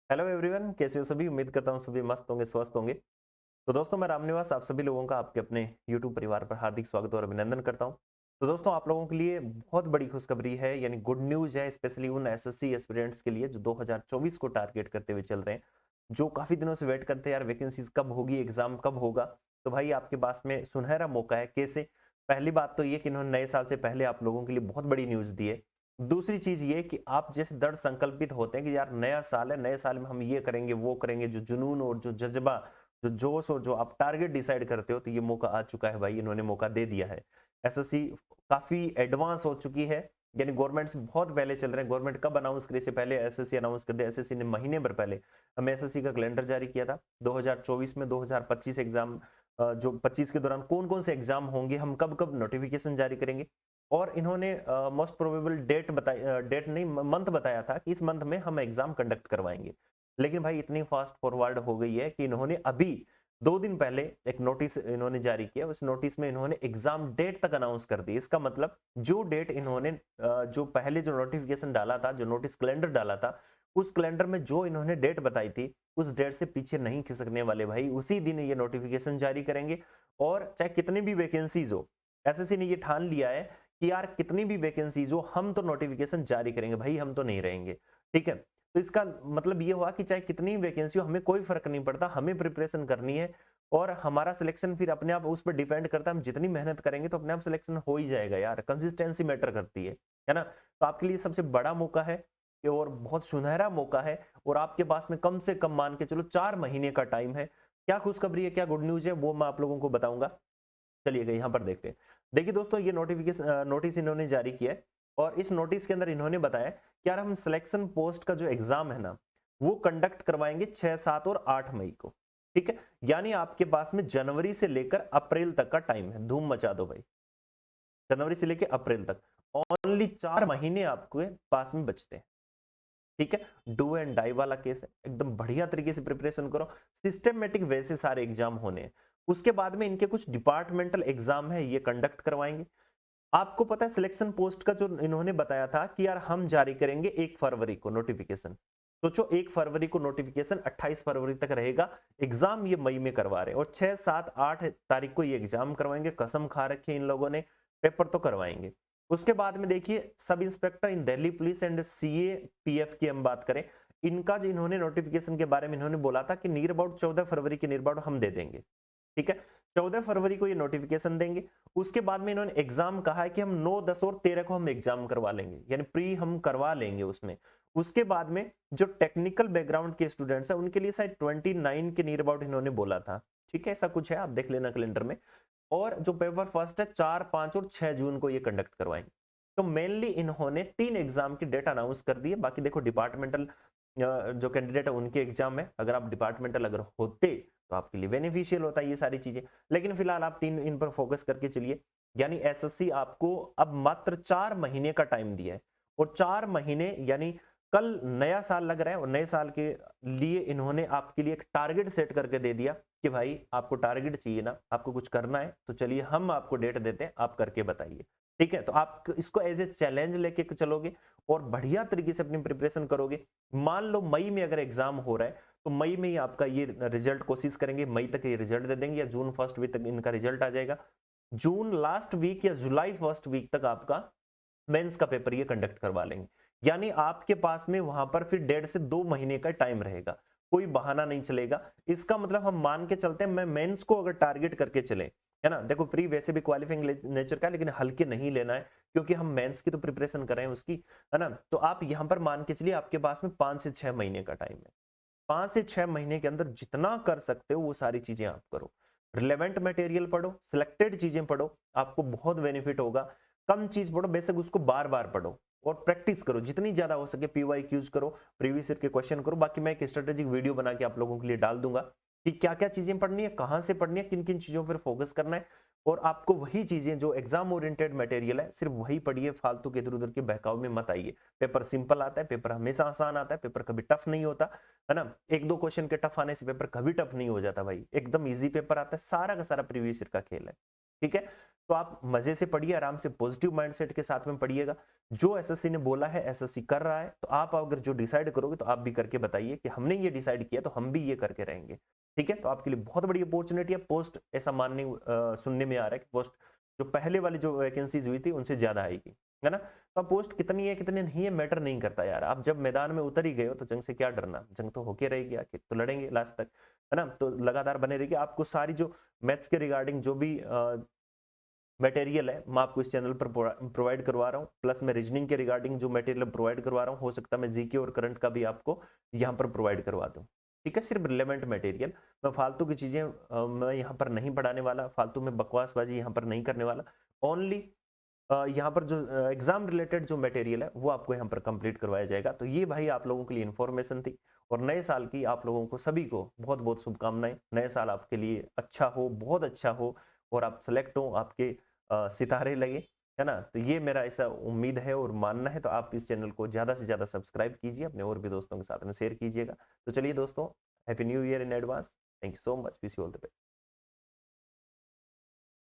Hello everyone, कैसे हो सभी। उम्मीद करता हूँ सभी मस्त होंगे, स्वस्थ होंगे। तो दोस्तों, मैं रामनिवास आप सभी लोगों का आपके अपने यूट्यूब परिवार पर हार्दिक स्वागत और अभिनंदन करता हूँ। तो दोस्तों, आप लोगों के लिए बहुत बड़ी खुशखबरी है, यानी गुड न्यूज है, स्पेशली उन एसएससी एस्पिरेंट्स के लिए जो 2024 को टारगेट करते हुए चल रहे हैं, जो काफी दिनों से वेट करते हैं यार, वैकेंसीज कब होगी, एग्जाम कब होगा। तो भाई आपके पास में सुनहरा मौका है। कैसे? पहली बात तो ये कि इन्होंने नए साल से पहले आप लोगों के लिए बहुत बड़ी न्यूज दी है। दूसरी चीज ये कि आप जैसे दृढ़ संकल्पित होते हैं कि यार नया साल है, नए साल में हम ये करेंगे वो करेंगे, जो जुनून और जो जज्बा, जो जोश और जो आप टारगेट डिसाइड करते हो, तो ये मौका आ चुका है भाई, इन्होंने मौका दे दिया है। एसएससी काफी एडवांस हो चुकी है, यानी गवर्नमेंट से बहुत पहले चल रहे हैं। गवर्नमेंट कब अनाउंस करे, से पहले एसएससी अनाउंस कर दे। एसएससी ने महीने भर पहले हमें एसएससी का कैलेंडर जारी किया था 2024 में। 2025 एग्जाम, जो 25 के दौरान कौन कौन से एग्जाम होंगे, हम कब कब नोटिफिकेशन जारी करेंगे, और इन्होंने मोस्ट प्रोबेबल डेट बताई, डेट नहीं मंथ बताया था कि इस मंथ में हम एग्जाम कंडक्ट करवाएंगे। लेकिन भाई इतनी फास्ट फॉरवर्ड हो गई है कि इन्होंने अभी 2 दिन पहले एक नोटिस इन्होंने जारी किया। उस नोटिस में इन्होंने एग्जाम डेट तक अनाउंस कर दी। इसका मतलब जो डेट इन्होंने जो पहले जो नोटिफिकेशन डाला था, जो नोटिस कैलेंडर डाला था, उस कैलेंडर में जो इन्होंने डेट बताई थी, उस डेट से पीछे नहीं खिसकने वाले भाई। उसी दिन ये नोटिफिकेशन जारी करेंगे, और चाहे कितनी भी वैकेंसीज हो, एसएससी ने ये ठान लिया है कि यार कितनी भी वैकेंसीज हो, हम तो नोटिफिकेशन जारी करेंगे भाई, हम तो नहीं रहेंगे। ठीक है, तो इसका मतलब ये हुआ कि चाहे कितनी वैकेंसी हो, हमें कोई फर्क नहीं पड़ता, हमें प्रिपरेशन करनी है, और हमारा सिलेक्शन फिर अपने आप उस पर डिपेंड करता है। हम जितनी मेहनत करेंगे तो अपने आप सिलेक्शन हो ही जाएगा यार। कंसिस्टेंसी मैटर करती है ना। तो आपके लिए सबसे बड़ा मौका है और बहुत सुनहरा मौका है, और आपके पास में कम से कम मान के चलो 4 महीने का टाइम है। क्या खुशखबरी है, क्या गुड न्यूज है, वो मैं आप लोगों को बताऊंगा। चलिएगा यहाँ पर देखते हैं। देखिए दोस्तों, ये नोटिफिकेशन नोटिस इन्होंने जारी किया है, और इस नोटिस के अंदर इन्होंने बताया कि यार हम सिलेक्शन पोस्ट का जो एग्जाम है ना, वो कंडक्ट करवाएंगे 6, 7 और 8 मई को। ठीक है, यानी आपके पास में जनवरी से लेकर अप्रैल तक का टाइम है। धूम मचा दो भाई, जनवरी से लेकर अप्रैल तक ओनली 4 महीने आपके पास में बचते हैं। ठीक है, डू एंड डाई वाला केस है, एकदम बढ़िया तरीके से प्रिपरेशन करो। सिस्टमेटिक वे से सारे एग्जाम होने हैं। उसके बाद में इनके कुछ डिपार्टमेंटल एग्जाम है, ये कंडक्ट करवाएंगे। आपको पता है सिलेक्शन पोस्ट का जो इन्होंने बताया था कि यार हम जारी करेंगे 1 फरवरी को नोटिफिकेशन। सोचो 1 फरवरी को नोटिफिकेशन, 28 फरवरी तक रहेगा एग्जाम, ये मई में करवा रहे हैं, और 6, 7, 8 तारीख को ये एग्जाम करवाएंगे। कसम खा रखी है इन लोगों ने, पेपर तो करवाएंगे। उसके बाद में देखिए, sub inspector in Delhi police and CA PF की हम बात करें, इनका जो इन्होंने नोटिफिकेशन के बारे में इन्होंने बोला था कि नियर अबाउट 14 फरवरी के नियर अबाउट हम दे देंगे। ठीक है, 14 फरवरी को ये नोटिफिकेशन देंगे। उसके बाद में इन्होंने एग्जाम कहा है कि हम 9, 10 और 13 को हम एग्जाम करवा लेंगे, यानी प्री हम करवा लेंगे उसमें। उसके बाद में जो टेक्निकल बैकग्राउंड के स्टूडेंट्स हैं, उनके लिए शायद 29 के नियर अबाउट इन्होंने बोला था। ठीक है, ऐसा कुछ है, आप देख लेना कैलेंडर में। और जो पेपर फर्स्ट है, 4, 5 और 6 जून को ये कंडक्ट करवाएंगे। तो मेनली इन्होंने 3 एग्जाम की डेट अनाउंस कर दी है। बाकी देखो डिपार्टमेंटल जो कैंडिडेट है उनके एग्जाम है, अगर आप डिपार्टमेंटल अगर होते तो आपके लिए बेनिफिशियल होता है ये सारी चीजें। लेकिन फिलहाल आप 3 इन पर फोकस करके चलिए। यानी एसएससी आपको अब मात्र 4 महीने का टाइम दिया है, और 4 महीने यानी कल नया साल लग रहा है, और नए साल के लिए इन्होंने आपके लिए एक टारगेट सेट करके दे दिया कि भाई आपको टारगेट चाहिए ना, आपको कुछ करना है, तो चलिए हम आपको डेट देते हैं, आप करके बताइए। ठीक है, तो आप इसको एज ए चैलेंज लेके चलोगे और बढ़िया तरीके से अपनी प्रिपरेशन करोगे। मान लो मई में अगर एग्जाम हो रहा है, तो मई में ही आपका ये रिजल्ट कोशिश करेंगे, मई तक ये रिजल्ट दे देंगे, या जून फर्स्ट वीक तक इनका रिजल्ट आ जाएगा। जून लास्ट वीक या जुलाई फर्स्ट वीक तक आपका मेंस का पेपर ये कंडक्ट करवा लेंगे। यानी आपके पास में वहां पर फिर 1.5 से 2 महीने का टाइम रहेगा, कोई बहाना नहीं चलेगा। इसका मतलब हम मान के चलते हैं, मैं मेंस को अगर टारगेट करके चले, है ना, देखो प्री वैसे भी क्वालिफाइंग नेचर का है, लेकिन हल्के नहीं लेना है, क्योंकि हम मेंस की तो प्रिपरेशन कर रहे हैं उसकी, है ना। तो आप यहां पर मान के चलिए आपके पास में 5 से 6 महीने का टाइम है। 5 से 6 महीने के अंदर जितना कर सकते हो वो सारी चीजें आप करो। रिलेवेंट मटेरियल पढ़ो, सिलेक्टेड चीजें पढ़ो, आपको बहुत बेनिफिट होगा। कम चीज पढ़ो, बेशक उसको बार बार पढ़ो, और प्रैक्टिस करो जितनी ज्यादा हो सके। पीवाईक्यूज करो, प्रीवियस ईयर के क्वेश्चन करो। बाकी मैं एक स्ट्रेटेजिक वीडियो बना के आप लोगों के लिए डाल दूंगा कि क्या क्या चीजें पढ़नी है, कहां से पढ़नी है, किन किन चीजों पर फोकस करना है। और आपको वही चीजें जो एग्जाम ओरिएंटेड मटेरियल है, सिर्फ वही पढ़िए, फालतू के इधर उधर के बहकाव में मत आइए। पेपर सिंपल आता है, पेपर हमेशा आसान आता है, पेपर कभी टफ नहीं होता, है ना। 1, 2 क्वेश्चन के टफ आने से पेपर कभी टफ नहीं हो जाता भाई, एकदम इजी पेपर आता है। सारा का सारा प्रीवियस ईयर का खेल है। ठीक है। तो आप मजे से पढ़िए, आराम से पॉजिटिव माइंडसेट के साथ में पढ़िएगा। जो एसएससी ने बोला है, एसएससी कर रहा है, तो आप अगर जो डिसाइड करोगे तो आप भी करके बताइए कि हमने ये डिसाइड किया तो हम भी ये करके रहेंगे। ठीक है, तो आपके लिए बहुत बड़ी अपॉर्चुनिटी है। पोस्ट ऐसा सुनने में आ रहा है कि पोस्ट जो पहले वाली जो वैकेंसीज हुई थी उनसे ज्यादा आएगी, है ना। तो पोस्ट कितनी है कितनी नहीं है मैटर नहीं करता यार, आप जब मैदान में उतर ही गए हो तो जंग से क्या डरना, जंग तो होके रहेगी, आखिर तो लड़ेंगे लास्ट तक, है ना। तो लगातार बने रहिए। आपको सारी जो मैथ्स के रिगार्डिंग जो भी मटेरियल है मैं आपको इस चैनल पर प्रोवाइड करवा रहा हूँ, प्लस मैं रीजनिंग के रिगार्डिंग जो मटेरियल प्रोवाइड करवा रहा हूँ, हो सकता है मैं जीके और करंट का भी आपको यहाँ पर प्रोवाइड करवा दूँ। ठीक है, सिर्फ रिलेवेंट मटेरियल, मैं फालतू की चीजें मैं यहाँ पर नहीं पढ़ाने वाला, फालतू में बकवासबाजी यहाँ पर नहीं करने वाला। ओनली यहाँ पर जो एग्जाम रिलेटेड जो मटेरियल है वो आपको यहाँ पर कंप्लीट करवाया जाएगा। तो ये भाई आप लोगों के लिए इन्फॉर्मेशन थी, और नए साल की आप लोगों को सभी को बहुत बहुत शुभकामनाएं। नए साल आपके लिए अच्छा हो, बहुत अच्छा हो, और आप सेलेक्ट हो, आपके सितारे लगे, है ना। तो ये मेरा ऐसा उम्मीद है और मानना है। तो आप इस चैनल को ज्यादा से ज्यादा सब्सक्राइब कीजिए, अपने और भी दोस्तों के साथ में शेयर कीजिएगा। तो चलिए दोस्तों, happy new year in advance. Thank you so much, wish you all the best.